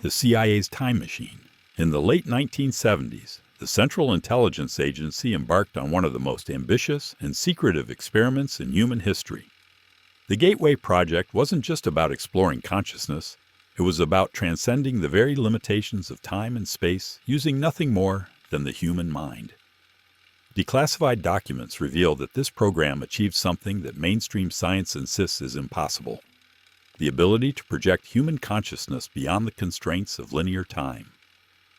the CIA's time machine. In the late 1970s, the Central Intelligence Agency embarked on one of the most ambitious and secretive experiments in human history. The Gateway Project wasn't just about exploring consciousness, it was about transcending the very limitations of time and space using nothing more than the human mind. Declassified documents reveal that this program achieved something that mainstream science insists is impossible: the ability to project human consciousness beyond the constraints of linear time.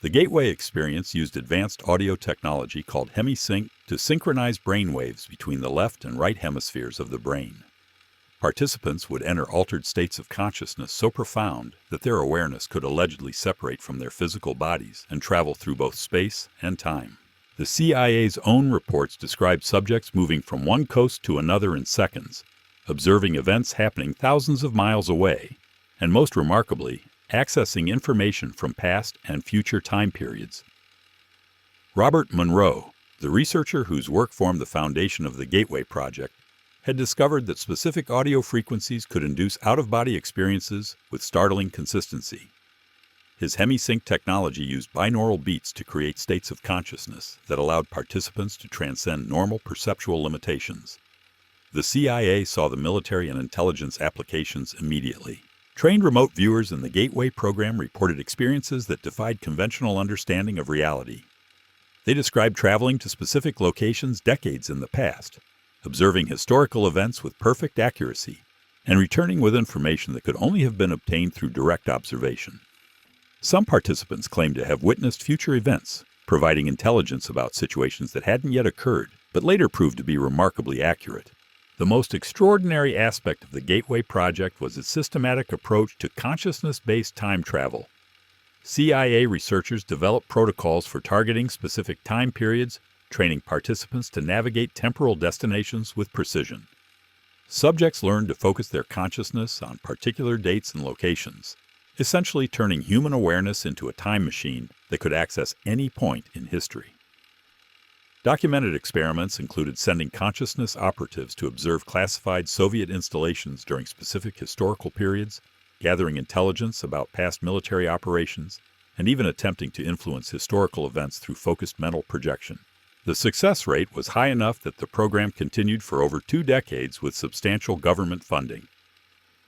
The Gateway experience used advanced audio technology called hemisync to synchronize brain waves between the left and right hemispheres of the brain. Participants would enter altered states of consciousness so profound that their awareness could allegedly separate from their physical bodies and travel through both space and time. The CIA's own reports describe subjects moving from one coast to another in seconds, observing events happening thousands of miles away, and most remarkably, accessing information from past and future time periods. Robert Monroe, the researcher whose work formed the foundation of the Gateway Project, had discovered that specific audio frequencies could induce out-of-body experiences with startling consistency. His hemisync technology used binaural beats to create states of consciousness that allowed participants to transcend normal perceptual limitations. The CIA saw the military and intelligence applications immediately. Trained remote viewers in the Gateway program reported experiences that defied conventional understanding of reality. They described traveling to specific locations decades in the past, observing historical events with perfect accuracy, and returning with information that could only have been obtained through direct observation. Some participants claimed to have witnessed future events, providing intelligence about situations that hadn't yet occurred, but later proved to be remarkably accurate. The most extraordinary aspect of the Gateway Project was its systematic approach to consciousness-based time travel. CIA researchers developed protocols for targeting specific time periods, training participants to navigate temporal destinations with precision. Subjects learned to focus their consciousness on particular dates and locations, essentially turning human awareness into a time machine that could access any point in history. Documented experiments included sending consciousness operatives to observe classified Soviet installations during specific historical periods, gathering intelligence about past military operations, and even attempting to influence historical events through focused mental projection. The success rate was high enough that the program continued for over 2 decades with substantial government funding.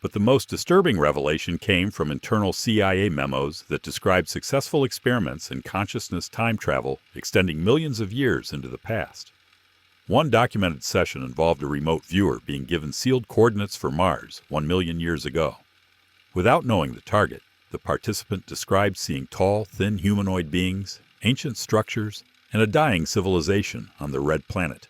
But the most disturbing revelation came from internal CIA memos that described successful experiments in consciousness time travel extending millions of years into the past. One documented session involved a remote viewer being given sealed coordinates for Mars 1 million years ago. Without knowing the target, the participant described seeing tall, thin humanoid beings, ancient structures, and a dying civilization on the red planet.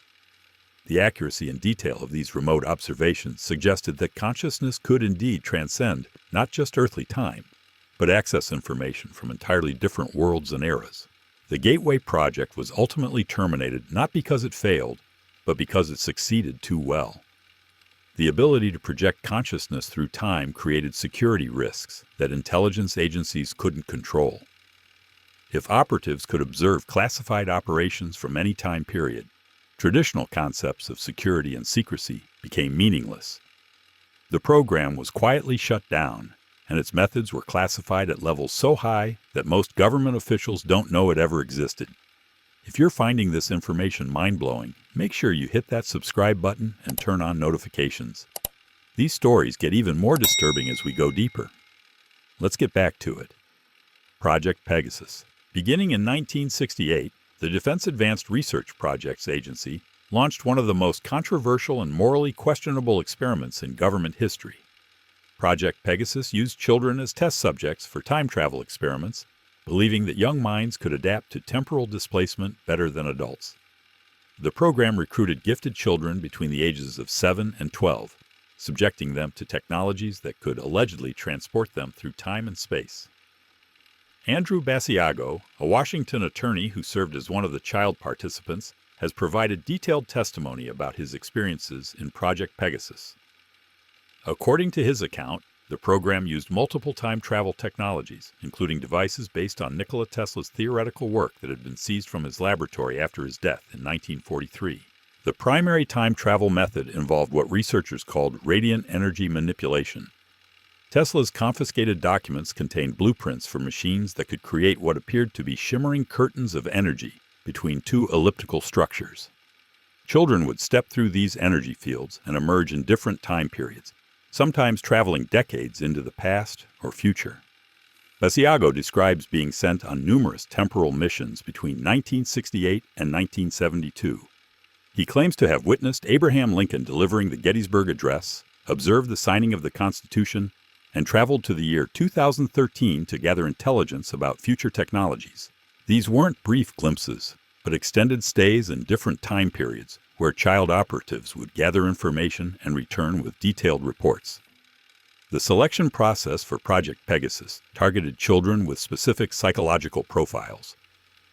The accuracy and detail of these remote observations suggested that consciousness could indeed transcend not just earthly time, but access information from entirely different worlds and eras. The Gateway Project was ultimately terminated not because it failed, but because it succeeded too well. The ability to project consciousness through time created security risks that intelligence agencies couldn't control. If operatives could observe classified operations from any time period, traditional concepts of security and secrecy became meaningless. The program was quietly shut down, and its methods were classified at levels so high that most government officials don't know it ever existed. If you're finding this information mind-blowing, make sure you hit that subscribe button and turn on notifications. These stories get even more disturbing as we go deeper. Let's get back to it. Project Pegasus. Beginning in 1968, the Defense Advanced Research Projects Agency launched one of the most controversial and morally questionable experiments in government history. Project Pegasus used children as test subjects for time travel experiments, believing that young minds could adapt to temporal displacement better than adults. The program recruited gifted children between the ages of 7 and 12, subjecting them to technologies that could allegedly transport them through time and space. Andrew Basiago, a Washington attorney who served as one of the child participants, has provided detailed testimony about his experiences in Project Pegasus. According to his account, the program used multiple time travel technologies, including devices based on Nikola Tesla's theoretical work that had been seized from his laboratory after his death in 1943. The primary time travel method involved what researchers called radiant energy manipulation. Tesla's confiscated documents contained blueprints for machines that could create what appeared to be shimmering curtains of energy between two elliptical structures. Children would step through these energy fields and emerge in different time periods, sometimes traveling decades into the past or future. Basiago describes being sent on numerous temporal missions between 1968 and 1972. He claims to have witnessed Abraham Lincoln delivering the Gettysburg Address, observed the signing of the Constitution, and traveled to the year 2013 to gather intelligence about future technologies. These weren't brief glimpses, but extended stays in different time periods where child operatives would gather information and return with detailed reports. The selection process for Project Pegasus targeted children with specific psychological profiles.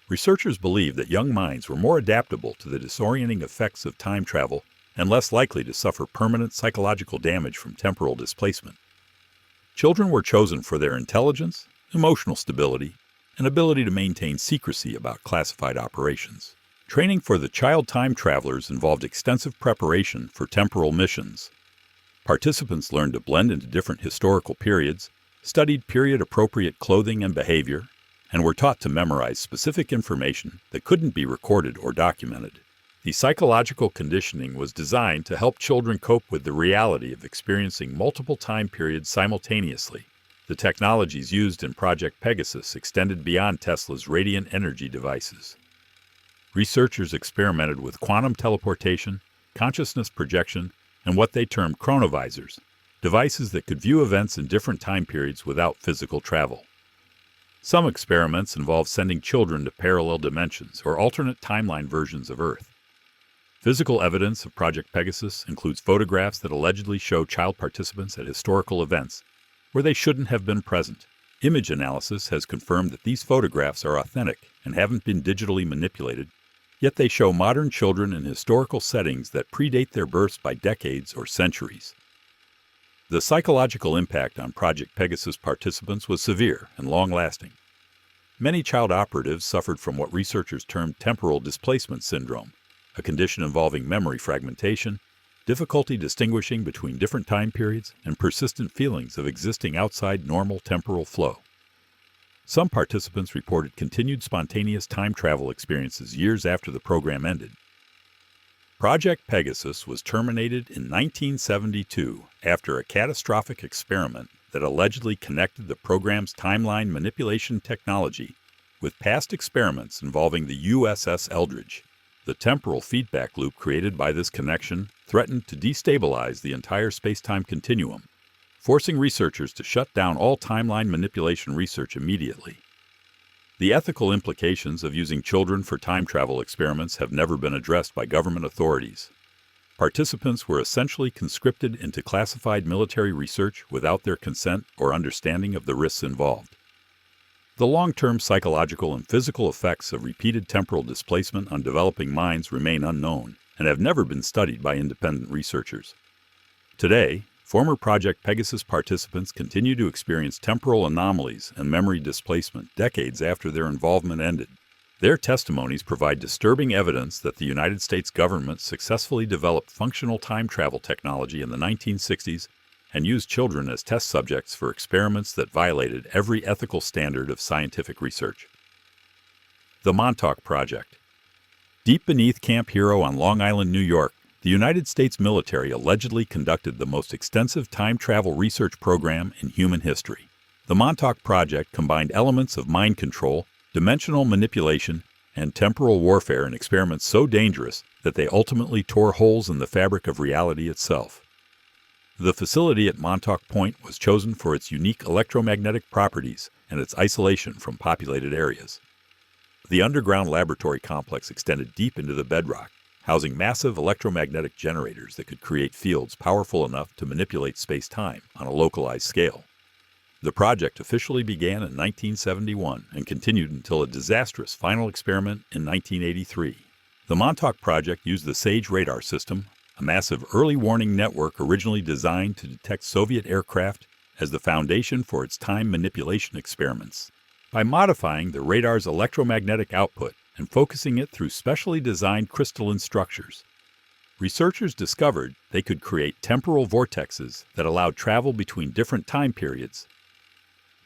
Researchers believed that young minds were more adaptable to the disorienting effects of time travel and less likely to suffer permanent psychological damage from temporal displacement. Children were chosen for their intelligence, emotional stability, and ability to maintain secrecy about classified operations. Training for the child time travelers involved extensive preparation for temporal missions. Participants learned to blend into different historical periods, studied period-appropriate clothing and behavior, and were taught to memorize specific information that couldn't be recorded or documented. The psychological conditioning was designed to help children cope with the reality of experiencing multiple time periods simultaneously. The technologies used in Project Pegasus extended beyond Tesla's radiant energy devices. Researchers experimented with quantum teleportation, consciousness projection, and what they termed chronovisors, devices that could view events in different time periods without physical travel. Some experiments involved sending children to parallel dimensions or alternate timeline versions of Earth. Physical evidence of Project Pegasus includes photographs that allegedly show child participants at historical events where they shouldn't have been present. Image analysis has confirmed that these photographs are authentic and haven't been digitally manipulated, yet they show modern children in historical settings that predate their births by decades or centuries. The psychological impact on Project Pegasus participants was severe and long-lasting. Many child operatives suffered from what researchers termed temporal displacement syndrome, a condition involving memory fragmentation, difficulty distinguishing between different time periods, and persistent feelings of existing outside normal temporal flow. Some participants reported continued spontaneous time travel experiences years after the program ended. Project Pegasus was terminated in 1972 after a catastrophic experiment that allegedly connected the program's timeline manipulation technology with past experiments involving the USS Eldridge. The temporal feedback loop created by this connection threatened to destabilize the entire space-time continuum, forcing researchers to shut down all timeline manipulation research immediately. The ethical implications of using children for time travel experiments have never been addressed by government authorities. Participants were essentially conscripted into classified military research without their consent or understanding of the risks involved. The long-term psychological and physical effects of repeated temporal displacement on developing minds remain unknown and have never been studied by independent researchers. Today, former Project Pegasus participants continue to experience temporal anomalies and memory displacement decades after their involvement ended. Their testimonies provide disturbing evidence that the United States government successfully developed functional time travel technology in the 1960s and used children as test subjects for experiments that violated every ethical standard of scientific research. The Montauk Project. Deep beneath Camp Hero on Long Island, New York, the United States military allegedly conducted the most extensive time travel research program in human history. The Montauk Project combined elements of mind control, dimensional manipulation, and temporal warfare in experiments so dangerous that they ultimately tore holes in the fabric of reality itself. The facility at Montauk Point was chosen for its unique electromagnetic properties and its isolation from populated areas. The underground laboratory complex extended deep into the bedrock, housing massive electromagnetic generators that could create fields powerful enough to manipulate space-time on a localized scale. The project officially began in 1971 and continued until a disastrous final experiment in 1983. The Montauk Project used the SAGE radar system, a massive early warning network originally designed to detect Soviet aircraft, as the foundation for its time manipulation experiments. By modifying the radar's electromagnetic output and focusing it through specially designed crystalline structures, researchers discovered they could create temporal vortexes that allowed travel between different time periods.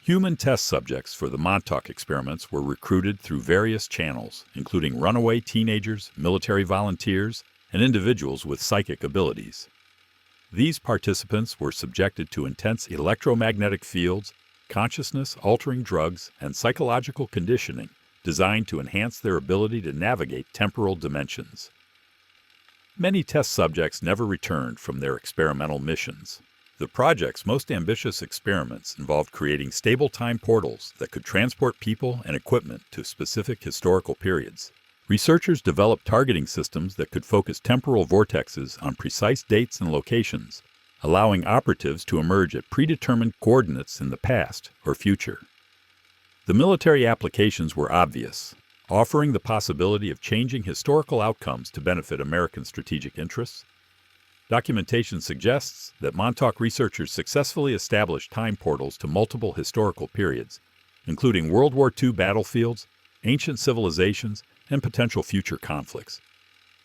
Human test subjects for the Montauk experiments were recruited through various channels, including runaway teenagers, military volunteers, and individuals with psychic abilities. These participants were subjected to intense electromagnetic fields, consciousness-altering drugs, and psychological conditioning designed to enhance their ability to navigate temporal dimensions. Many test subjects never returned from their experimental missions. The project's most ambitious experiments involved creating stable time portals that could transport people and equipment to specific historical periods. Researchers developed targeting systems that could focus temporal vortexes on precise dates and locations, allowing operatives to emerge at predetermined coordinates in the past or future. The military applications were obvious, offering the possibility of changing historical outcomes to benefit American strategic interests. Documentation suggests that Montauk researchers successfully established time portals to multiple historical periods, including World War II battlefields, ancient civilizations, and potential future conflicts.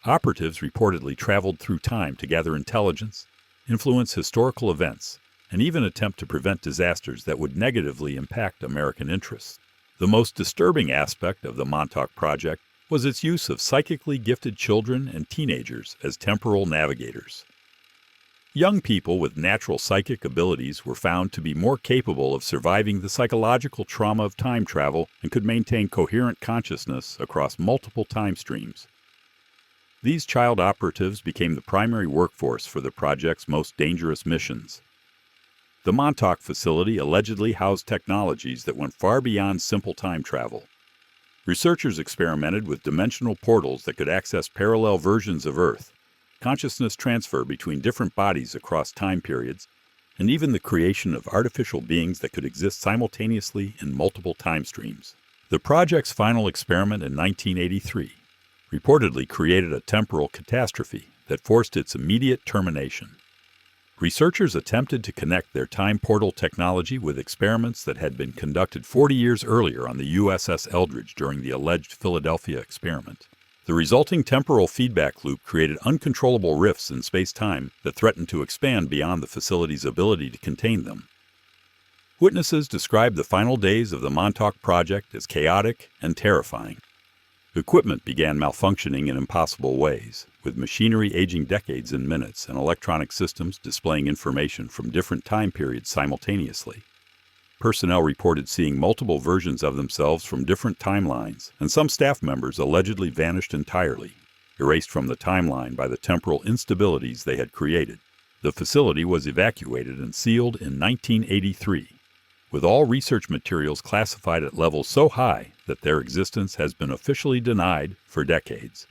Operatives reportedly traveled through time to gather intelligence, influence historical events, and even attempt to prevent disasters that would negatively impact American interests. The most disturbing aspect of the Montauk Project was its use of psychically gifted children and teenagers as temporal navigators. Young people with natural psychic abilities were found to be more capable of surviving the psychological trauma of time travel and could maintain coherent consciousness across multiple time streams. These child operatives became the primary workforce for the project's most dangerous missions. The Montauk facility allegedly housed technologies that went far beyond simple time travel. Researchers experimented with dimensional portals that could access parallel versions of Earth, consciousness transfer between different bodies across time periods, and even the creation of artificial beings that could exist simultaneously in multiple time streams. The project's final experiment in 1983 reportedly created a temporal catastrophe that forced its immediate termination. Researchers attempted to connect their time portal technology with experiments that had been conducted 40 years earlier on the USS Eldridge during the alleged Philadelphia experiment. The resulting temporal feedback loop created uncontrollable rifts in space-time that threatened to expand beyond the facility's ability to contain them. Witnesses described the final days of the Montauk Project as chaotic and terrifying. Equipment began malfunctioning in impossible ways, with machinery aging decades in minutes and electronic systems displaying information from different time periods simultaneously. Personnel reported seeing multiple versions of themselves from different timelines, and some staff members allegedly vanished entirely, erased from the timeline by the temporal instabilities they had created. The facility was evacuated and sealed in 1983, with all research materials classified at levels so high that their existence has been officially denied for decades.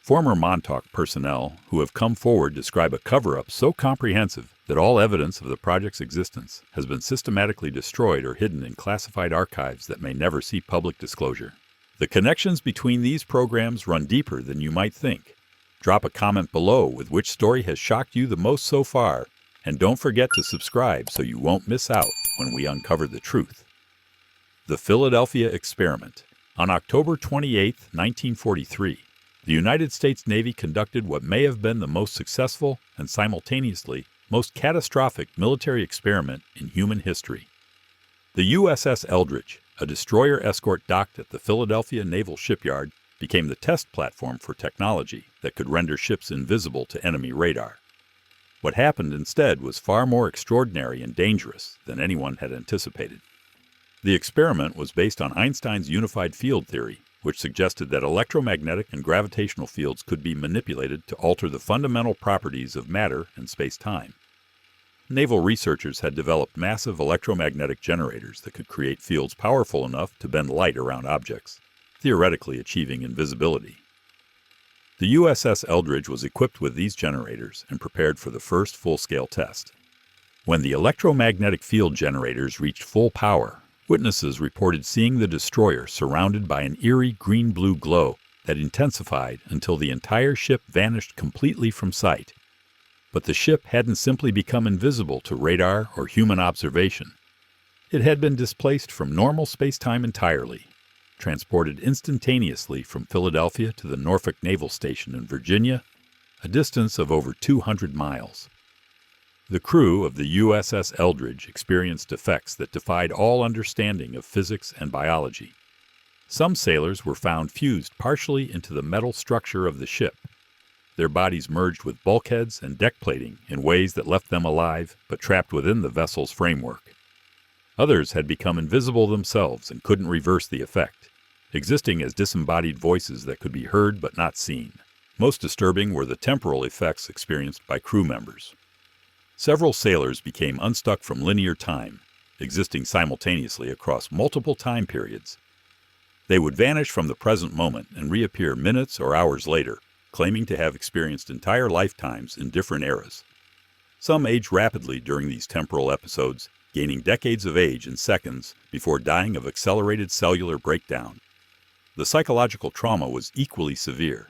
Former Montauk personnel who have come forward describe a cover-up so comprehensive that all evidence of the project's existence has been systematically destroyed or hidden in classified archives that may never see public disclosure. The connections between these programs run deeper than you might think. Drop a comment below with which story has shocked you the most so far, and don't forget to subscribe so you won't miss out when we uncover the truth. The Philadelphia Experiment. On October 28, 1943, the United States Navy conducted what may have been the most successful and simultaneously most catastrophic military experiment in human history. The USS Eldridge, a destroyer escort docked at the Philadelphia Naval Shipyard, became the test platform for technology that could render ships invisible to enemy radar. What happened instead was far more extraordinary and dangerous than anyone had anticipated. The experiment was based on Einstein's unified field theory, which suggested that electromagnetic and gravitational fields could be manipulated to alter the fundamental properties of matter and space-time. Naval researchers had developed massive electromagnetic generators that could create fields powerful enough to bend light around objects, theoretically achieving invisibility. The USS Eldridge was equipped with these generators and prepared for the first full-scale test. When the electromagnetic field generators reached full power, witnesses reported seeing the destroyer surrounded by an eerie green-blue glow that intensified until the entire ship vanished completely from sight. But the ship hadn't simply become invisible to radar or human observation. It had been displaced from normal space-time entirely, transported instantaneously from Philadelphia to the Norfolk Naval Station in Virginia, a distance of over 200 miles. The crew of the USS Eldridge experienced effects that defied all understanding of physics and biology. Some sailors were found fused partially into the metal structure of the ship. Their bodies merged with bulkheads and deck plating in ways that left them alive but trapped within the vessel's framework. Others had become invisible themselves and couldn't reverse the effect, existing as disembodied voices that could be heard but not seen. Most disturbing were the temporal effects experienced by crew members. Several sailors became unstuck from linear time, existing simultaneously across multiple time periods. They would vanish from the present moment and reappear minutes or hours later, claiming to have experienced entire lifetimes in different eras. Some aged rapidly during these temporal episodes, gaining decades of age in seconds before dying of accelerated cellular breakdown. The psychological trauma was equally severe.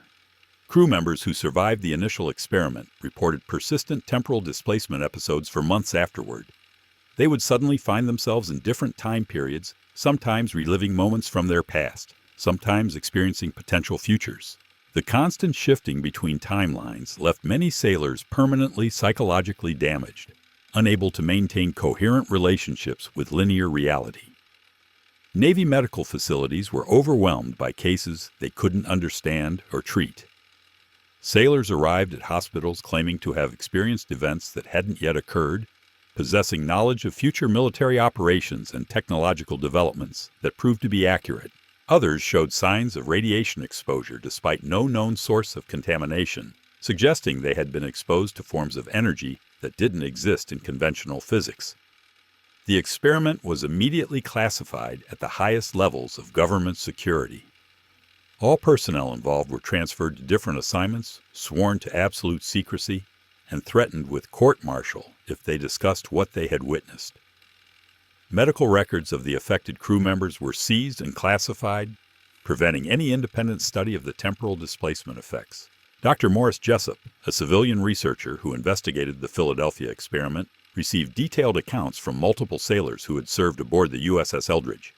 Crew members who survived the initial experiment reported persistent temporal displacement episodes for months afterward. They would suddenly find themselves in different time periods, sometimes reliving moments from their past, sometimes experiencing potential futures. The constant shifting between timelines left many sailors permanently psychologically damaged, unable to maintain coherent relationships with linear reality. Navy medical facilities were overwhelmed by cases they couldn't understand or treat. Sailors arrived at hospitals claiming to have experienced events that hadn't yet occurred, possessing knowledge of future military operations and technological developments that proved to be accurate. Others showed signs of radiation exposure despite no known source of contamination, suggesting they had been exposed to forms of energy that didn't exist in conventional physics. The experiment was immediately classified at the highest levels of government security. All personnel involved were transferred to different assignments, sworn to absolute secrecy, and threatened with court-martial if they discussed what they had witnessed. Medical records of the affected crew members were seized and classified, preventing any independent study of the temporal displacement effects. Dr. Morris Jessup, a civilian researcher who investigated the Philadelphia experiment, received detailed accounts from multiple sailors who had served aboard the USS Eldridge.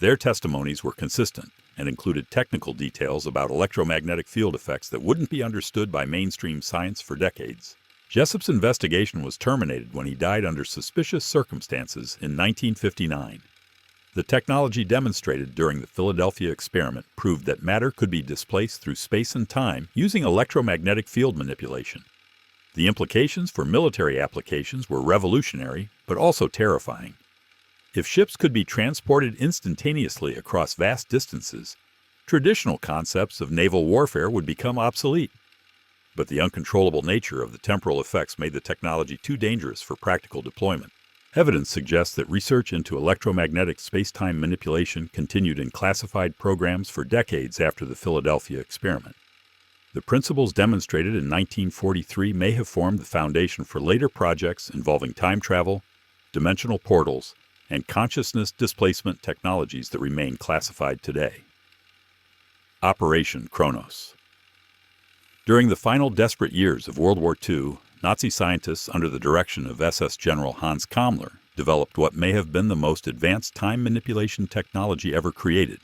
Their testimonies were consistent and included technical details about electromagnetic field effects that wouldn't be understood by mainstream science for decades. Jessup's investigation was terminated when he died under suspicious circumstances in 1959. The technology demonstrated during the Philadelphia experiment proved that matter could be displaced through space and time using electromagnetic field manipulation. The implications for military applications were revolutionary, but also terrifying. If ships could be transported instantaneously across vast distances, traditional concepts of naval warfare would become obsolete. But the uncontrollable nature of the temporal effects made the technology too dangerous for practical deployment. Evidence suggests that research into electromagnetic space-time manipulation continued in classified programs for decades after the Philadelphia experiment. The principles demonstrated in 1943 may have formed the foundation for later projects involving time travel, dimensional portals, and consciousness displacement technologies that remain classified today. Operation Kronos. During the final desperate years of World War II, Nazi scientists under the direction of SS General Hans Kammler developed what may have been the most advanced time manipulation technology ever created.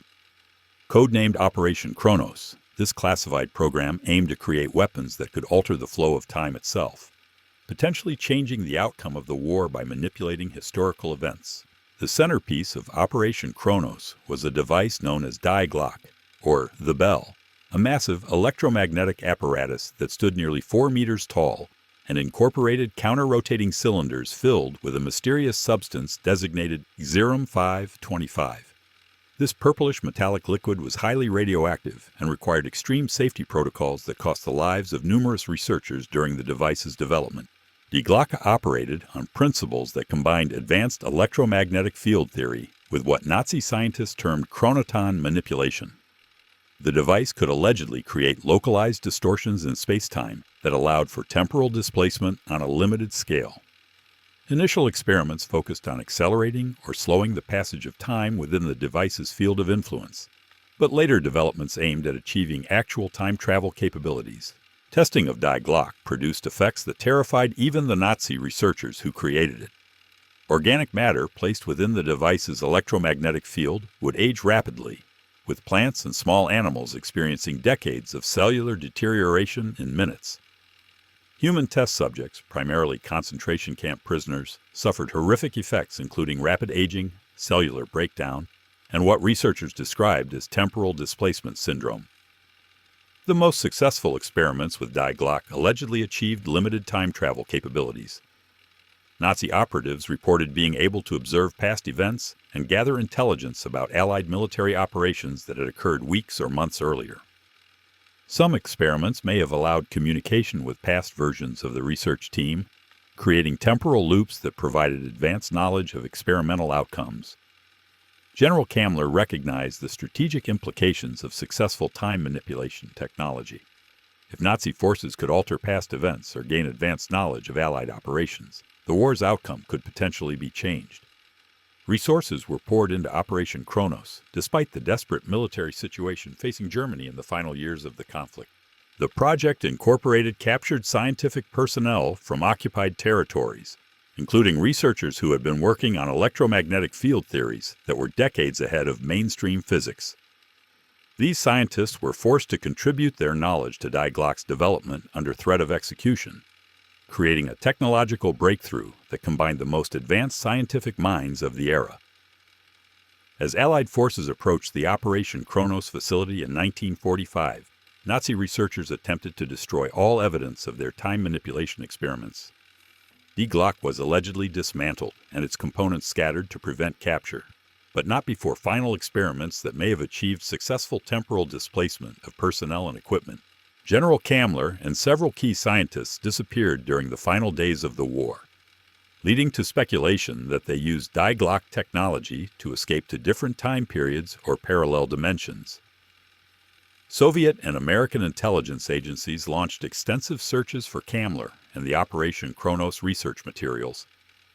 Codenamed Operation Kronos, this classified program aimed to create weapons that could alter the flow of time itself, potentially changing the outcome of the war by manipulating historical events. The centerpiece of Operation Kronos was a device known as Die Glocke, or the Bell, a massive electromagnetic apparatus that stood nearly 4 meters tall and incorporated counter-rotating cylinders filled with a mysterious substance designated Xerum-525. This purplish metallic liquid was highly radioactive and required extreme safety protocols that cost the lives of numerous researchers during the device's development. Die Glocke operated on principles that combined advanced electromagnetic field theory with what Nazi scientists termed chronoton manipulation. The device could allegedly create localized distortions in space-time that allowed for temporal displacement on a limited scale. Initial experiments focused on accelerating or slowing the passage of time within the device's field of influence, but later developments aimed at achieving actual time travel capabilities. Testing of Die Glocke produced effects that terrified even the Nazi researchers who created it. Organic matter placed within the device's electromagnetic field would age rapidly, with plants and small animals experiencing decades of cellular deterioration in minutes. Human test subjects, primarily concentration camp prisoners, suffered horrific effects including rapid aging, cellular breakdown, and what researchers described as temporal displacement syndrome. The most successful experiments with Die Glocke allegedly achieved limited time travel capabilities. Nazi operatives reported being able to observe past events and gather intelligence about Allied military operations that had occurred weeks or months earlier. Some experiments may have allowed communication with past versions of the research team, creating temporal loops that provided advanced knowledge of experimental outcomes. General Kammler recognized the strategic implications of successful time manipulation technology. If Nazi forces could alter past events or gain advanced knowledge of Allied operations, the war's outcome could potentially be changed. Resources were poured into Operation Kronos, despite the desperate military situation facing Germany in the final years of the conflict. The project incorporated captured scientific personnel from occupied territories, including researchers who had been working on electromagnetic field theories that were decades ahead of mainstream physics. These scientists were forced to contribute their knowledge to Die Glocke's development under threat of execution, creating a technological breakthrough that combined the most advanced scientific minds of the era. As Allied forces approached the Operation Kronos facility in 1945, Nazi researchers attempted to destroy all evidence of their time manipulation experiments. Die Glocke was allegedly dismantled and its components scattered to prevent capture, but not before final experiments that may have achieved successful temporal displacement of personnel and equipment. General Kammler and several key scientists disappeared during the final days of the war, leading to speculation that they used Die Glocke technology to escape to different time periods or parallel dimensions. Soviet and American intelligence agencies launched extensive searches for Kammler and the Operation Kronos research materials,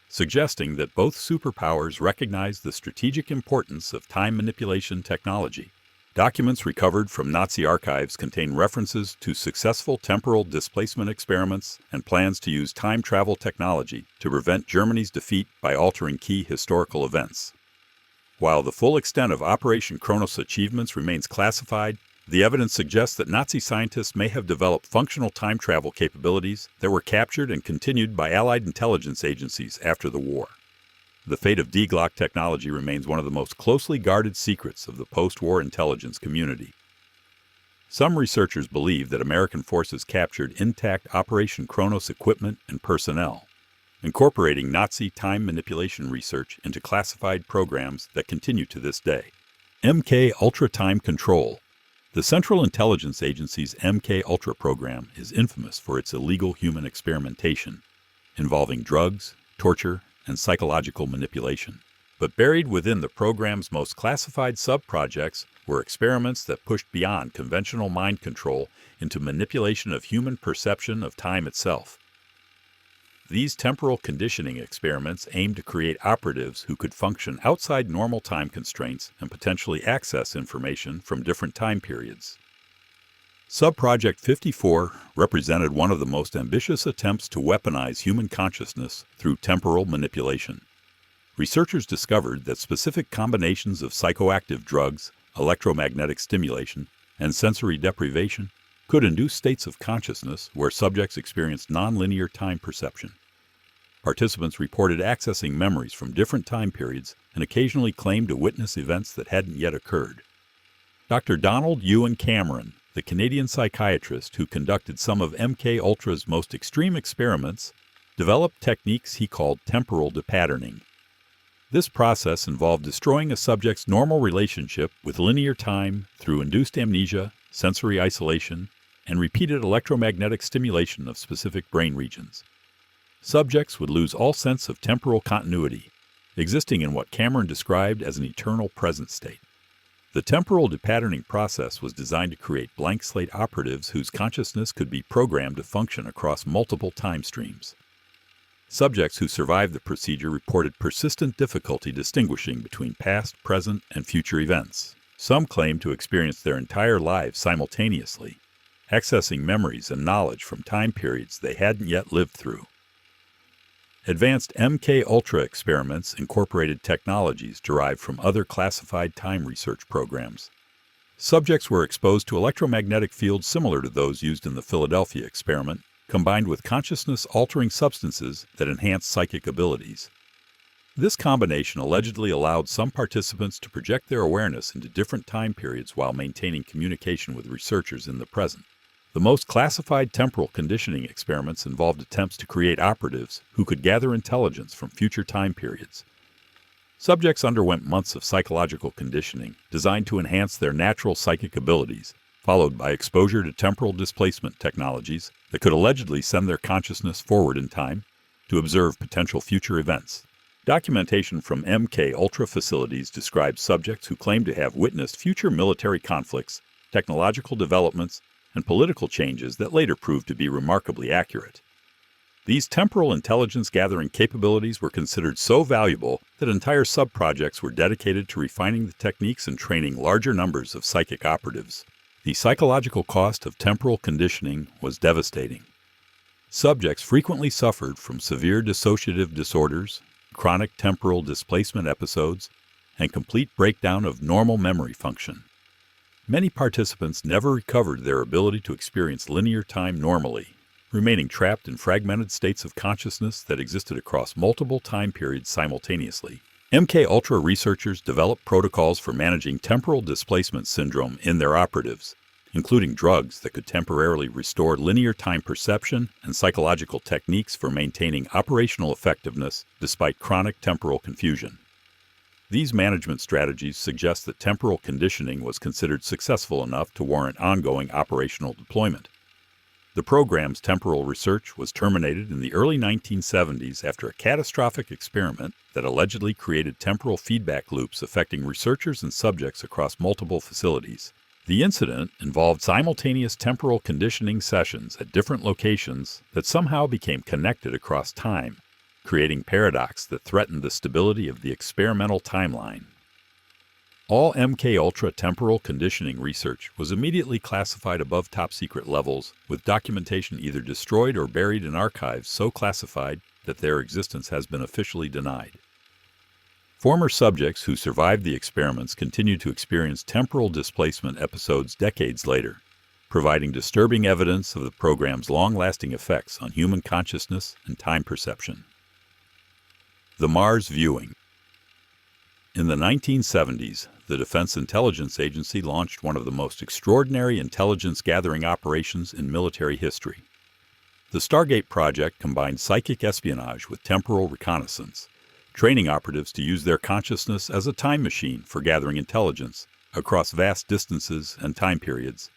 suggesting that both superpowers recognized the strategic importance of time manipulation technology. Documents recovered from Nazi archives contain references to successful temporal displacement experiments and plans to use time travel technology to prevent Germany's defeat by altering key historical events. While the full extent of Operation Kronos achievements remains classified, the evidence suggests that Nazi scientists may have developed functional time travel capabilities that were captured and continued by Allied intelligence agencies after the war. The fate of Die Glocke technology remains one of the most closely guarded secrets of the post-war intelligence community. Some researchers believe that American forces captured intact Operation Kronos equipment and personnel, incorporating Nazi time manipulation research into classified programs that continue to this day. MKUltra time control. The Central Intelligence Agency's MKUltra program is infamous for its illegal human experimentation, involving drugs, torture, and psychological manipulation. But buried within the program's most classified sub-projects were experiments that pushed beyond conventional mind control into manipulation of human perception of time itself. These temporal conditioning experiments aimed to create operatives who could function outside normal time constraints and potentially access information from different time periods. Sub-Project 54 represented one of the most ambitious attempts to weaponize human consciousness through temporal manipulation. Researchers discovered that specific combinations of psychoactive drugs, electromagnetic stimulation, and sensory deprivation could induce states of consciousness where subjects experienced nonlinear time perception. Participants reported accessing memories from different time periods and occasionally claimed to witness events that hadn't yet occurred. Dr. Donald Ewan Cameron, the Canadian psychiatrist who conducted some of MKUltra's most extreme experiments, developed techniques he called temporal depatterning. This process involved destroying a subject's normal relationship with linear time through induced amnesia, sensory isolation, and repeated electromagnetic stimulation of specific brain regions. Subjects would lose all sense of temporal continuity, existing in what Cameron described as an eternal present state. The temporal depatterning process was designed to create blank slate operatives whose consciousness could be programmed to function across multiple time streams. Subjects who survived the procedure reported persistent difficulty distinguishing between past, present, and future events. Some claimed to experience their entire lives simultaneously, accessing memories and knowledge from time periods they hadn't yet lived through. Advanced MKUltra experiments incorporated technologies derived from other classified time research programs, Subjects were exposed to electromagnetic fields similar to those used in the Philadelphia experiment, combined with consciousness-altering substances that enhanced psychic abilities. This combination allegedly allowed some participants to project their awareness into different time periods while maintaining communication with researchers in the present. The most classified temporal conditioning experiments involved attempts to create operatives who could gather intelligence from future time periods. Subjects underwent months of psychological conditioning designed to enhance their natural psychic abilities, followed by exposure to temporal displacement technologies that could allegedly send their consciousness forward in time to observe potential future events. Documentation from MKUltra facilities describes subjects who claimed to have witnessed future military conflicts, technological developments, and political changes that later proved to be remarkably accurate. These temporal intelligence-gathering capabilities were considered so valuable that entire sub-projects were dedicated to refining the techniques and training larger numbers of psychic operatives. The psychological cost of temporal conditioning was devastating. Subjects frequently suffered from severe dissociative disorders, chronic temporal displacement episodes, and complete breakdown of normal memory function. Many participants never recovered their ability to experience linear time normally, remaining trapped in fragmented states of consciousness that existed across multiple time periods simultaneously. MKUltra researchers developed protocols for managing temporal displacement syndrome in their operatives, including drugs that could temporarily restore linear time perception and psychological techniques for maintaining operational effectiveness despite chronic temporal confusion. These management strategies suggest that temporal conditioning was considered successful enough to warrant ongoing operational deployment. The program's temporal research was terminated in the early 1970s after a catastrophic experiment that allegedly created temporal feedback loops affecting researchers and subjects across multiple facilities. The incident involved simultaneous temporal conditioning sessions at different locations that somehow became connected across time, creating paradox that threatened the stability of the experimental timeline. All MKUltra temporal conditioning research was immediately classified above top-secret levels, with documentation either destroyed or buried in archives so classified that their existence has been officially denied. Former subjects who survived the experiments continued to experience temporal displacement episodes decades later, providing disturbing evidence of the program's long-lasting effects on human consciousness and time perception. The Mars Viewing. In the 1970s, the Defense Intelligence Agency launched one of the most extraordinary intelligence-gathering operations in military history. The Stargate project combined psychic espionage with temporal reconnaissance, training operatives to use their consciousness as a time machine for gathering intelligence across vast distances and time periods.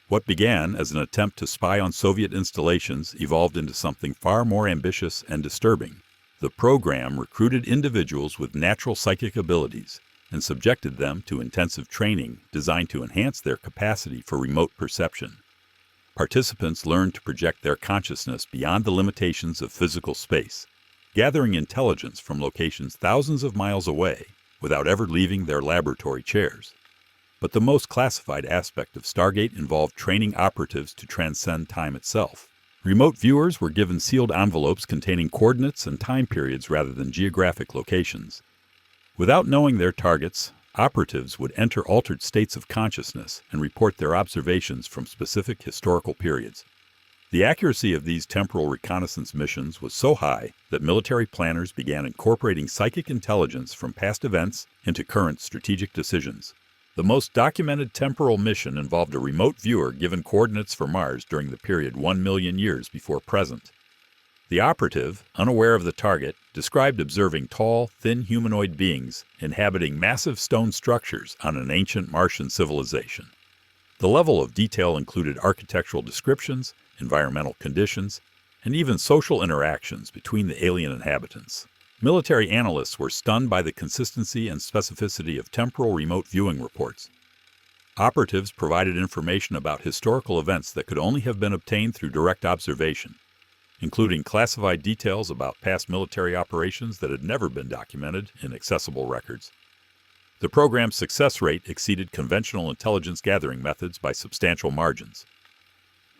What began as an attempt to spy on Soviet installations evolved into something far more ambitious and disturbing. The program recruited individuals with natural psychic abilities and subjected them to intensive training designed to enhance their capacity for remote perception. Participants learned to project their consciousness beyond the limitations of physical space, gathering intelligence from locations thousands of miles away without ever leaving their laboratory chairs. But the most classified aspect of Stargate involved training operatives to transcend time itself. Remote viewers were given sealed envelopes containing coordinates and time periods rather than geographic locations. Without knowing their targets, operatives would enter altered states of consciousness and report their observations from specific historical periods. The accuracy of these temporal reconnaissance missions was so high that military planners began incorporating psychic intelligence from past events into current strategic decisions. The most documented temporal mission involved a remote viewer given coordinates for Mars during the period 1 million years before present. The operative, unaware of the target, described observing tall, thin humanoid beings inhabiting massive stone structures on an ancient Martian civilization. The level of detail included architectural descriptions, environmental conditions, and even social interactions between the alien inhabitants. Military analysts were stunned by the consistency and specificity of temporal remote viewing reports. Operatives provided information about historical events that could only have been obtained through direct observation, including classified details about past military operations that had never been documented in accessible records. The program's success rate exceeded conventional intelligence gathering methods by substantial margins.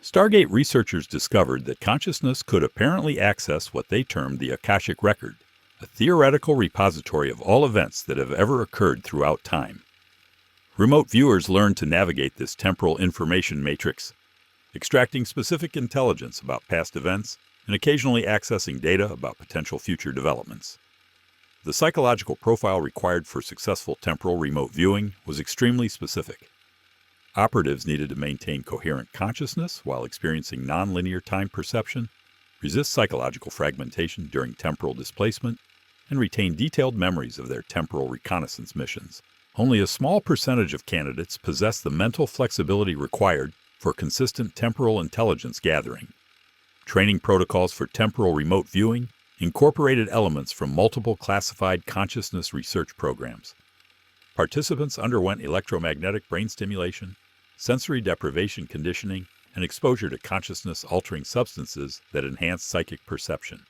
Stargate researchers discovered that consciousness could apparently access what they termed the Akashic Record, a theoretical repository of all events that have ever occurred throughout time. Remote viewers learned to navigate this temporal information matrix, extracting specific intelligence about past events and occasionally accessing data about potential future developments. The psychological profile required for successful temporal remote viewing was extremely specific. Operatives needed to maintain coherent consciousness while experiencing nonlinear time perception, resist psychological fragmentation during temporal displacement, and retain detailed memories of their temporal reconnaissance missions. Only a small percentage of candidates possess the mental flexibility required for consistent temporal intelligence gathering. Training protocols for temporal remote viewing incorporated elements from multiple classified consciousness research programs. Participants underwent electromagnetic brain stimulation, sensory deprivation conditioning, and exposure to consciousness-altering substances that enhance psychic perception.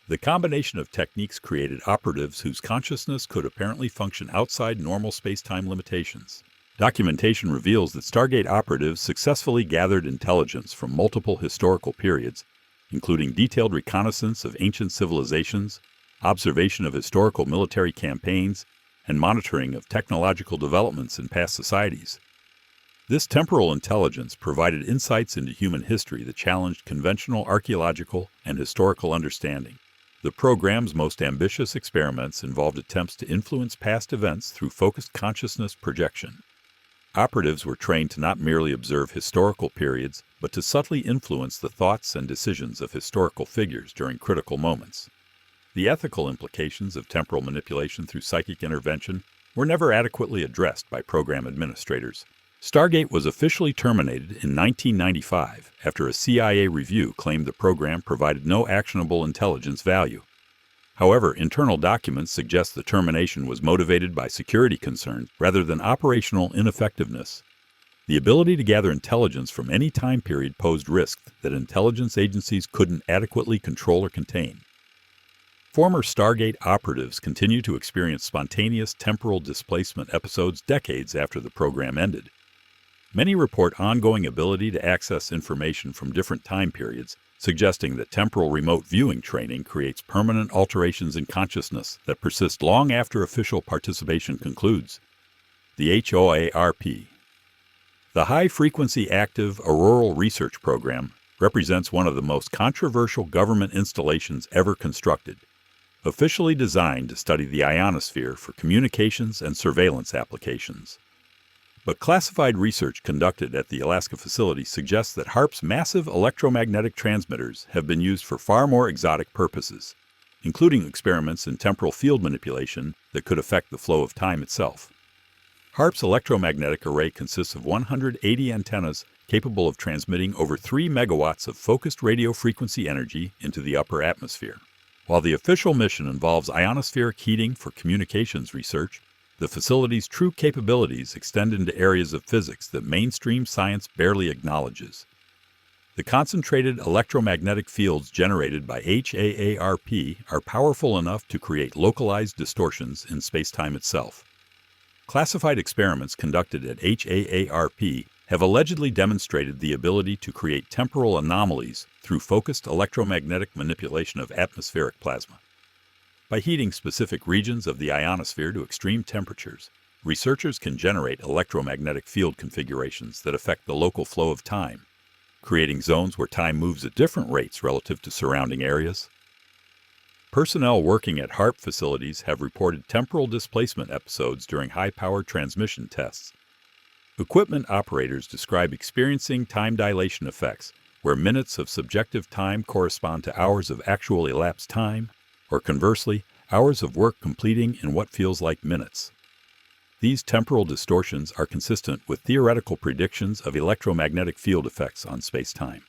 The combination of techniques created operatives whose consciousness could apparently function outside normal space-time limitations. Documentation reveals that Stargate operatives successfully gathered intelligence from multiple historical periods, including detailed reconnaissance of ancient civilizations, observation of historical military campaigns, and monitoring of technological developments in past societies. This temporal intelligence provided insights into human history that challenged conventional archaeological and historical understanding. The program's most ambitious experiments involved attempts to influence past events through focused consciousness projection. Operatives were trained to not merely observe historical periods, but to subtly influence the thoughts and decisions of historical figures during critical moments. The ethical implications of temporal manipulation through psychic intervention were never adequately addressed by program administrators. Stargate was officially terminated in 1995 after a CIA review claimed the program provided no actionable intelligence value. However, internal documents suggest the termination was motivated by security concerns rather than operational ineffectiveness. The ability to gather intelligence from any time period posed risks that intelligence agencies couldn't adequately control or contain. Former Stargate operatives continue to experience spontaneous temporal displacement episodes decades after the program ended. Many report ongoing ability to access information from different time periods, suggesting that temporal remote viewing training creates permanent alterations in consciousness that persist long after official participation concludes. The HAARP. The High Frequency Active Auroral Research Program represents one of the most controversial government installations ever constructed. Officially designed to study the ionosphere for communications and surveillance applications. But classified research conducted at the Alaska facility suggests that HAARP's massive electromagnetic transmitters have been used for far more exotic purposes, including experiments in temporal field manipulation that could affect the flow of time itself. HAARP's electromagnetic array consists of 180 antennas capable of transmitting over 3 megawatts of focused radio frequency energy into the upper atmosphere. While the official mission involves ionospheric heating for communications research, the facility's true capabilities extend into areas of physics that mainstream science barely acknowledges. The concentrated electromagnetic fields generated by HAARP are powerful enough to create localized distortions in spacetime itself. Classified experiments conducted at HAARP have allegedly demonstrated the ability to create temporal anomalies through focused electromagnetic manipulation of atmospheric plasma. By heating specific regions of the ionosphere to extreme temperatures, researchers can generate electromagnetic field configurations that affect the local flow of time, creating zones where time moves at different rates relative to surrounding areas. Personnel working at HAARP facilities have reported temporal displacement episodes during high-power transmission tests. Equipment operators describe experiencing time dilation effects, where minutes of subjective time correspond to hours of actual elapsed time, or conversely, hours of work completing in what feels like minutes. These temporal distortions are consistent with theoretical predictions of electromagnetic field effects on space-time.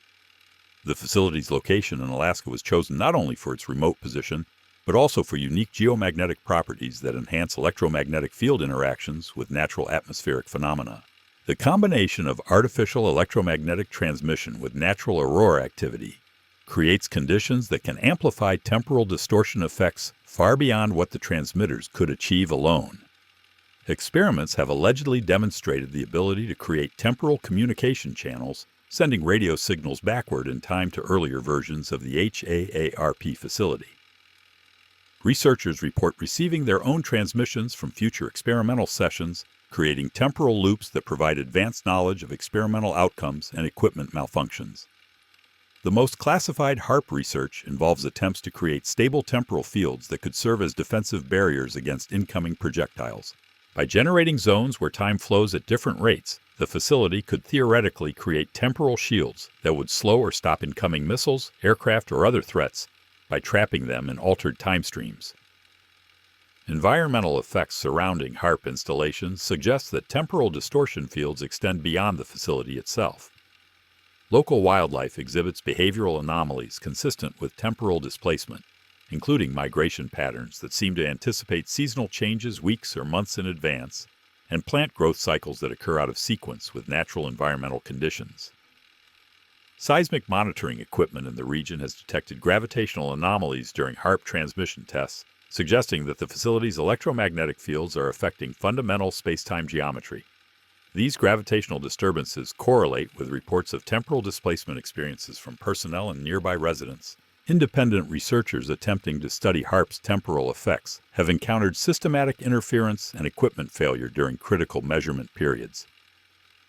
The facility's location in Alaska was chosen not only for its remote position, but also for unique geomagnetic properties that enhance electromagnetic field interactions with natural atmospheric phenomena. The combination of artificial electromagnetic transmission with natural aurora activity creates conditions that can amplify temporal distortion effects far beyond what the transmitters could achieve alone. Experiments have allegedly demonstrated the ability to create temporal communication channels, sending radio signals backward in time to earlier versions of the HAARP facility. Researchers report receiving their own transmissions from future experimental sessions, creating temporal loops that provide advanced knowledge of experimental outcomes and equipment malfunctions. The most classified HAARP research involves attempts to create stable temporal fields that could serve as defensive barriers against incoming projectiles. By generating zones where time flows at different rates, the facility could theoretically create temporal shields that would slow or stop incoming missiles, aircraft, or other threats by trapping them in altered time streams. Environmental effects surrounding HAARP installations suggest that temporal distortion fields extend beyond the facility itself. Local wildlife exhibits behavioral anomalies consistent with temporal displacement, including migration patterns that seem to anticipate seasonal changes weeks or months in advance, and plant growth cycles that occur out of sequence with natural environmental conditions. Seismic monitoring equipment in the region has detected gravitational anomalies during HAARP transmission tests, suggesting that the facility's electromagnetic fields are affecting fundamental space-time geometry. These gravitational disturbances correlate with reports of temporal displacement experiences from personnel and nearby residents. Independent researchers attempting to study HAARP's temporal effects have encountered systematic interference and equipment failure during critical measurement periods.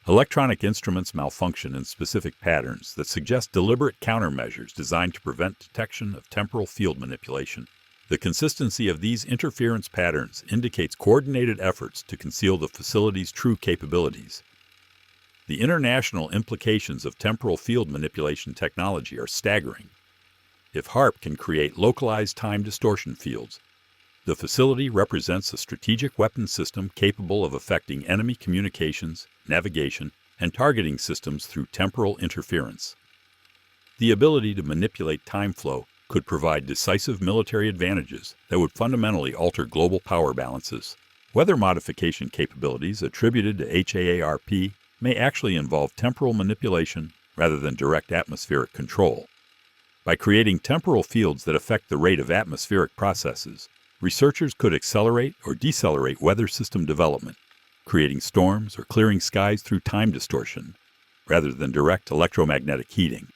Electronic instruments malfunction in specific patterns that suggest deliberate countermeasures designed to prevent detection of temporal field manipulation. The consistency of these interference patterns indicates coordinated efforts to conceal the facility's true capabilities. The international implications of temporal field manipulation technology are staggering. If HAARP can create localized time distortion fields, the facility represents a strategic weapons system capable of affecting enemy communications, navigation, and targeting systems through temporal interference. The ability to manipulate time flow could provide decisive military advantages that would fundamentally alter global power balances. Weather modification capabilities attributed to HAARP may actually involve temporal manipulation rather than direct atmospheric control. By creating temporal fields that affect the rate of atmospheric processes, researchers could accelerate or decelerate weather system development, creating storms or clearing skies through time distortion, rather than direct electromagnetic heating.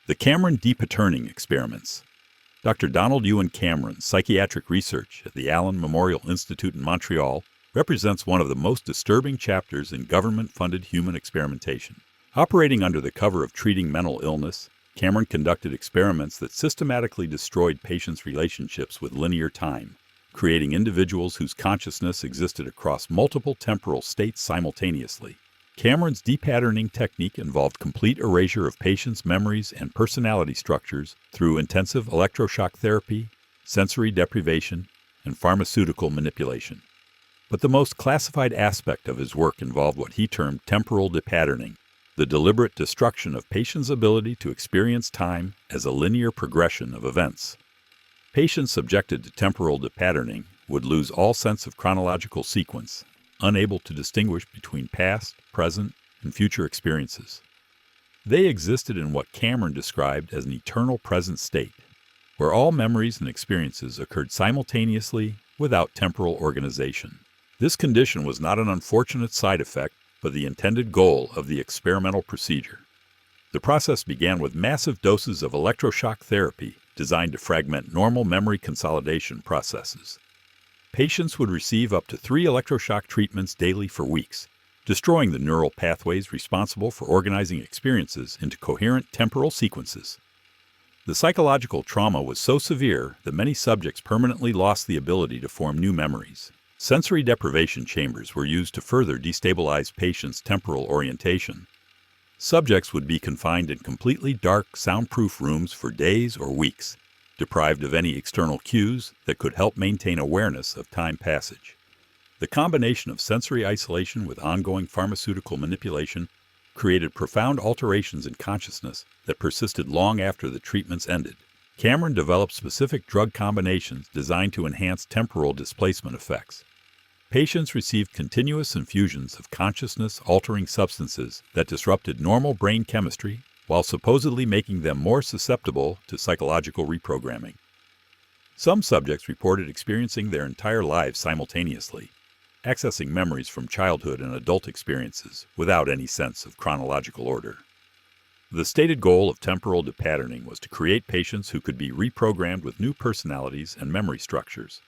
The Cameron Depaturning Experiments. Dr. Donald Ewan Cameron's psychiatric research at the Allen Memorial Institute in Montreal represents one of the most disturbing chapters in government-funded human experimentation. Operating under the cover of treating mental illness, Cameron conducted experiments that systematically destroyed patients' relationships with linear time, creating individuals whose consciousness existed across multiple temporal states simultaneously. Cameron's depatterning technique involved complete erasure of patients' memories and personality structures through intensive electroshock therapy, sensory deprivation, and pharmaceutical manipulation. But the most classified aspect of his work involved what he termed temporal depatterning, the deliberate destruction of patients' ability to experience time as a linear progression of events. Patients subjected to temporal depatterning would lose all sense of chronological sequence, unable to distinguish between past, present, and future experiences. They existed in what Cameron described as an eternal present state, where all memories and experiences occurred simultaneously without temporal organization. This condition was not an unfortunate side effect, but the intended goal of the experimental procedure. The process began with massive doses of electroshock therapy designed to fragment normal memory consolidation processes. Patients would receive up to 3 electroshock treatments daily for weeks, destroying the neural pathways responsible for organizing experiences into coherent temporal sequences. The psychological trauma was so severe that many subjects permanently lost the ability to form new memories. Sensory deprivation chambers were used to further destabilize patients' temporal orientation. Subjects would be confined in completely dark, soundproof rooms for days or weeks, deprived of any external cues that could help maintain awareness of time passage. The combination of sensory isolation with ongoing pharmaceutical manipulation created profound alterations in consciousness that persisted long after the treatments ended. Cameron developed specific drug combinations designed to enhance temporal displacement effects. Patients received continuous infusions of consciousness-altering substances that disrupted normal brain chemistry while supposedly making them more susceptible to psychological reprogramming. Some subjects reported experiencing their entire lives simultaneously, accessing memories from childhood and adult experiences without any sense of chronological order. The stated goal of temporal depatterning was to create patients who could be reprogrammed with new personalities and memory structures.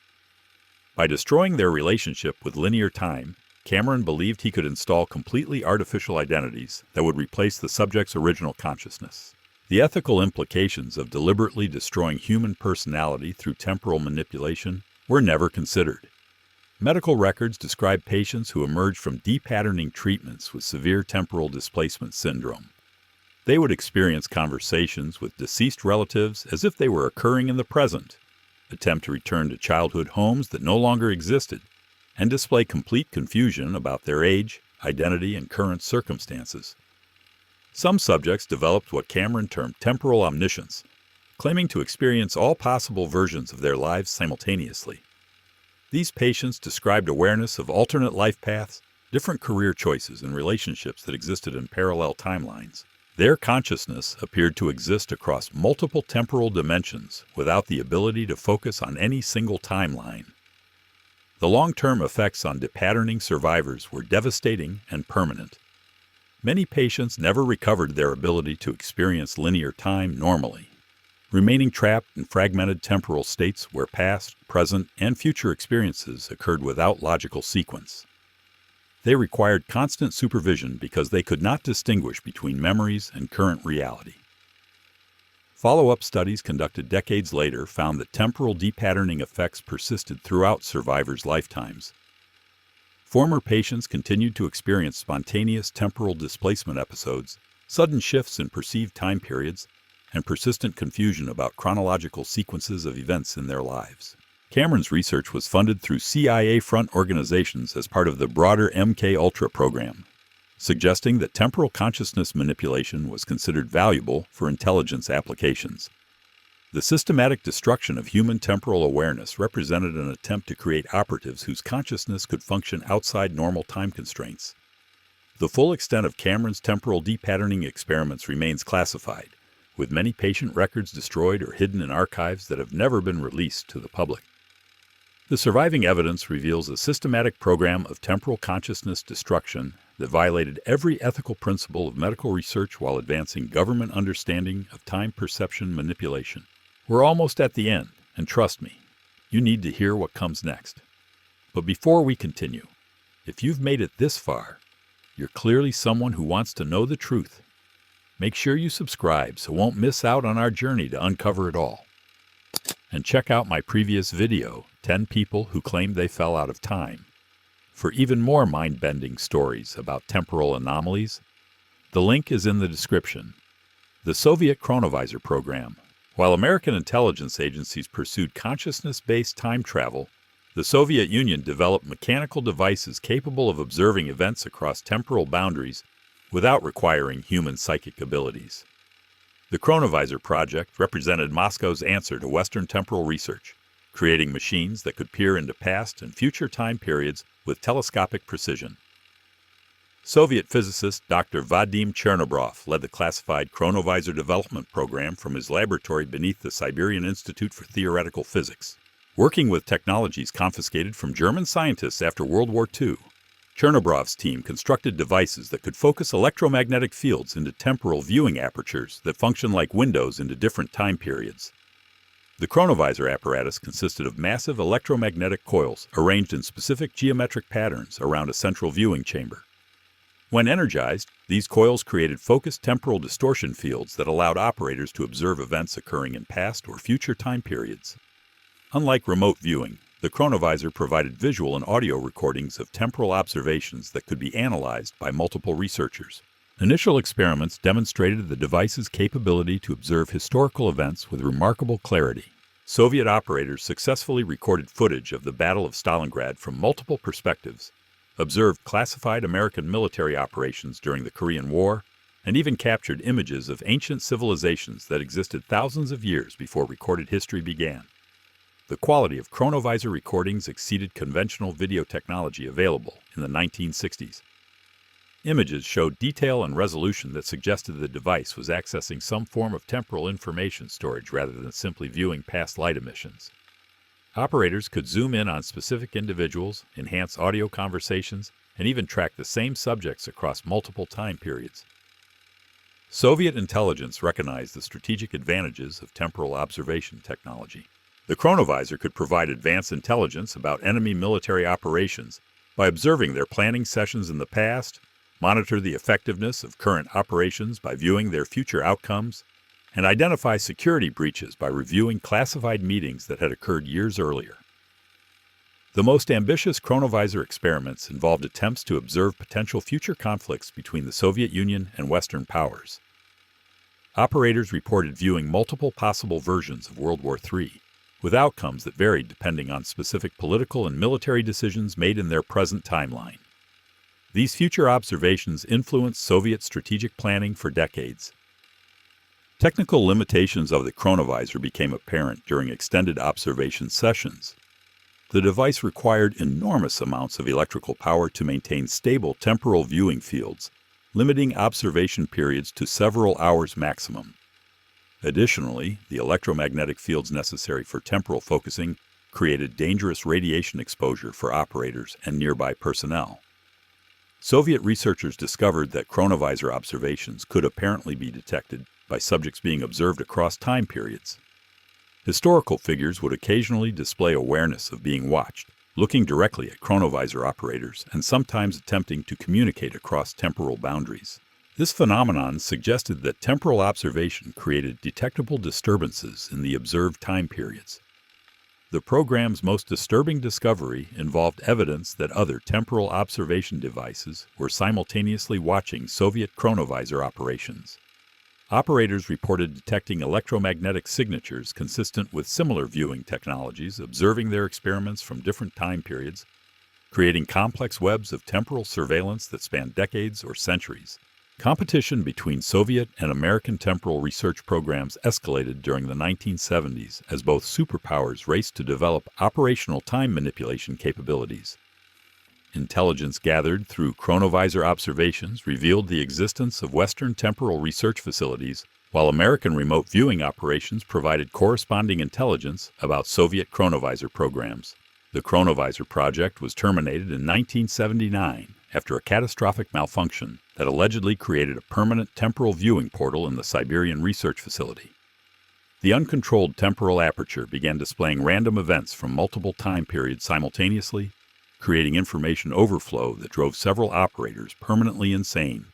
By destroying their relationship with linear time, Cameron believed he could install completely artificial identities that would replace the subject's original consciousness. The ethical implications of deliberately destroying human personality through temporal manipulation were never considered. Medical records describe patients who emerged from depatterning treatments with severe temporal displacement syndrome. They would experience conversations with deceased relatives as if they were occurring in the present, attempt to return to childhood homes that no longer existed, and display complete confusion about their age, identity, and current circumstances. Some subjects developed what Cameron termed temporal omniscience, claiming to experience all possible versions of their lives simultaneously. These patients described awareness of alternate life paths, different career choices, and relationships that existed in parallel timelines. Their consciousness appeared to exist across multiple temporal dimensions without the ability to focus on any single timeline. The long-term effects on depatterning survivors were devastating and permanent. Many patients never recovered their ability to experience linear time normally, remaining trapped in fragmented temporal states where past, present, and future experiences occurred without logical sequence. They required constant supervision because they could not distinguish between memories and current reality. Follow-up studies conducted decades later found that temporal depatterning effects persisted throughout survivors' lifetimes. Former patients continued to experience spontaneous temporal displacement episodes, sudden shifts in perceived time periods, and persistent confusion about chronological sequences of events in their lives. Cameron's research was funded through CIA-front organizations as part of the broader MKUltra program, suggesting that temporal consciousness manipulation was considered valuable for intelligence applications. The systematic destruction of human temporal awareness represented an attempt to create operatives whose consciousness could function outside normal time constraints. The full extent of Cameron's temporal depatterning experiments remains classified, with many patient records destroyed or hidden in archives that have never been released to the public. The surviving evidence reveals a systematic program of temporal consciousness destruction that violated every ethical principle of medical research while advancing government understanding of time perception manipulation. We're almost at the end, and trust me, you need to hear what comes next. But before we continue, if you've made it this far, you're clearly someone who wants to know the truth. Make sure you subscribe so you won't miss out on our journey to uncover it all. And check out my previous video, 10 People Who Claimed They Fell Out of Time, for even more mind-bending stories about temporal anomalies. The link is in the description. The Soviet Chronovisor program. While American intelligence agencies pursued consciousness-based time travel, the Soviet Union developed mechanical devices capable of observing events across temporal boundaries without requiring human psychic abilities. The Chronovisor project represented Moscow's answer to Western temporal research, creating machines that could peer into past and future time periods with telescopic precision. Soviet physicist Dr. Vadim Chernobrov led the classified Chronovisor development program from his laboratory beneath the Siberian Institute for Theoretical Physics. Working with technologies confiscated from German scientists after World War II, Chernobrov's team constructed devices that could focus electromagnetic fields into temporal viewing apertures that function like windows into different time periods. The Chronovisor apparatus consisted of massive electromagnetic coils arranged in specific geometric patterns around a central viewing chamber. When energized, these coils created focused temporal distortion fields that allowed operators to observe events occurring in past or future time periods. Unlike remote viewing, the Chronovisor provided visual and audio recordings of temporal observations that could be analyzed by multiple researchers. Initial experiments demonstrated the device's capability to observe historical events with remarkable clarity. Soviet operators successfully recorded footage of the Battle of Stalingrad from multiple perspectives, observed classified American military operations during the Korean War, and even captured images of ancient civilizations that existed thousands of years before recorded history began. The quality of Chronovisor recordings exceeded conventional video technology available in the 1960s. Images showed detail and resolution that suggested the device was accessing some form of temporal information storage rather than simply viewing past light emissions. Operators could zoom in on specific individuals, enhance audio conversations, and even track the same subjects across multiple time periods. Soviet intelligence recognized the strategic advantages of temporal observation technology. The Chronovisor could provide advanced intelligence about enemy military operations by observing their planning sessions in the past, monitor the effectiveness of current operations by viewing their future outcomes, and identify security breaches by reviewing classified meetings that had occurred years earlier. The most ambitious Chronovisor experiments involved attempts to observe potential future conflicts between the Soviet Union and Western powers. Operators reported viewing multiple possible versions of World War III, with outcomes that varied depending on specific political and military decisions made in their present timeline. These future observations influenced Soviet strategic planning for decades. Technical limitations of the Chronovisor became apparent during extended observation sessions. The device required enormous amounts of electrical power to maintain stable temporal viewing fields, limiting observation periods to several hours maximum. Additionally, the electromagnetic fields necessary for temporal focusing created dangerous radiation exposure for operators and nearby personnel. Soviet researchers discovered that Chronovisor observations could apparently be detected by subjects being observed across time periods. Historical figures would occasionally display awareness of being watched, looking directly at Chronovisor operators and sometimes attempting to communicate across temporal boundaries. This phenomenon suggested that temporal observation created detectable disturbances in the observed time periods. The program's most disturbing discovery involved evidence that other temporal observation devices were simultaneously watching Soviet Chronovisor operations. Operators reported detecting electromagnetic signatures consistent with similar viewing technologies, observing their experiments from different time periods, creating complex webs of temporal surveillance that spanned decades or centuries. Competition between Soviet and American temporal research programs escalated during the 1970s as both superpowers raced to develop operational time manipulation capabilities. Intelligence gathered through Chronovisor observations revealed the existence of Western temporal research facilities, while American remote viewing operations provided corresponding intelligence about Soviet Chronovisor programs. The Chronovisor project was terminated in 1979 after a catastrophic malfunction that allegedly created a permanent temporal viewing portal in the Siberian research facility. The uncontrolled temporal aperture began displaying random events from multiple time periods simultaneously, creating information overflow that drove several operators permanently insane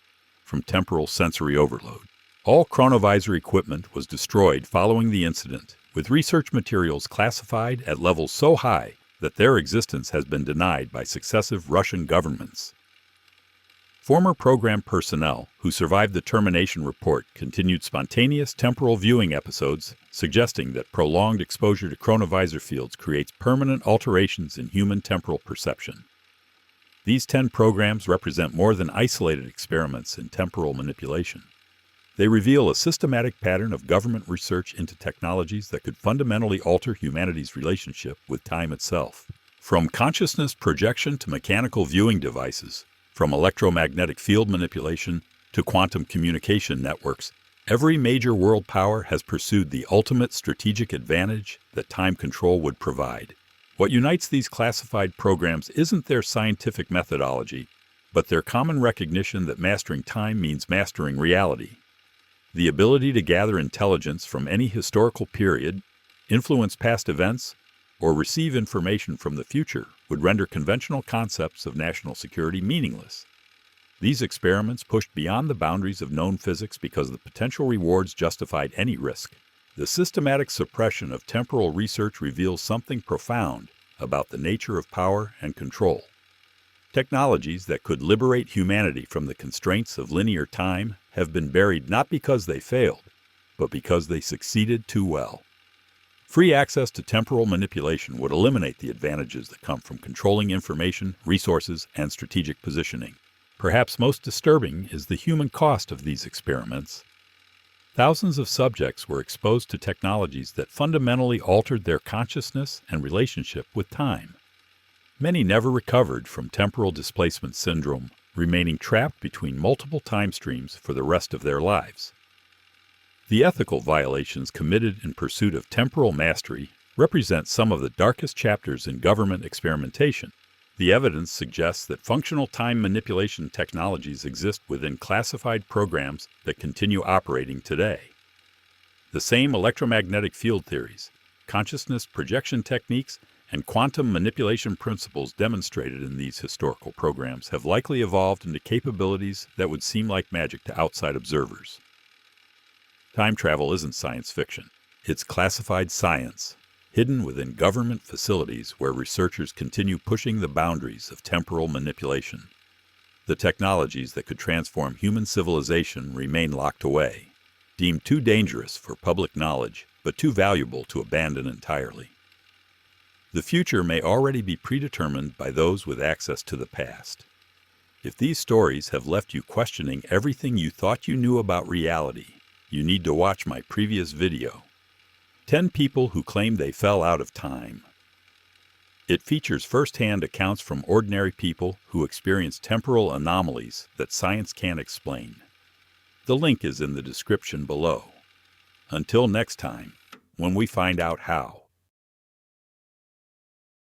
from temporal sensory overload. All Chronovisor equipment was destroyed following the incident, with research materials classified at levels so high that their existence has been denied by successive Russian governments. Former program personnel who survived the termination report continued spontaneous temporal viewing episodes, suggesting that prolonged exposure to Chronovisor fields creates permanent alterations in human temporal perception. These 10 programs represent more than isolated experiments in temporal manipulation. They reveal a systematic pattern of government research into technologies that could fundamentally alter humanity's relationship with time itself. From consciousness projection to mechanical viewing devices, from electromagnetic field manipulation to quantum communication networks, every major world power has pursued the ultimate strategic advantage that time control would provide. What unites these classified programs isn't their scientific methodology, but their common recognition that mastering time means mastering reality. The ability to gather intelligence from any historical period, influence past events, or receive information from the future would render conventional concepts of national security meaningless. These experiments pushed beyond the boundaries of known physics because the potential rewards justified any risk. The systematic suppression of temporal research reveals something profound about the nature of power and control. Technologies that could liberate humanity from the constraints of linear time have been buried not because they failed, but because they succeeded too well. Free access to temporal manipulation would eliminate the advantages that come from controlling information, resources, and strategic positioning. Perhaps most disturbing is the human cost of these experiments. Thousands of subjects were exposed to technologies that fundamentally altered their consciousness and relationship with time. Many never recovered from temporal displacement syndrome, remaining trapped between multiple time streams for the rest of their lives. The ethical violations committed in pursuit of temporal mastery represent some of the darkest chapters in government experimentation. The evidence suggests that functional time manipulation technologies exist within classified programs that continue operating today. The same electromagnetic field theories, consciousness projection techniques, and quantum manipulation principles demonstrated in these historical programs have likely evolved into capabilities that would seem like magic to outside observers. Time travel isn't science fiction. It's classified science, hidden within government facilities where researchers continue pushing the boundaries of temporal manipulation. The technologies that could transform human civilization remain locked away, deemed too dangerous for public knowledge, but too valuable to abandon entirely. The future may already be predetermined by those with access to the past. If these stories have left you questioning everything you thought you knew about reality, you need to watch my previous video, 10 People Who Claim They Fell Out of Time. It features first-hand accounts from ordinary people who experience temporal anomalies that science can't explain. The link is in the description below. Until next time, when we find out how.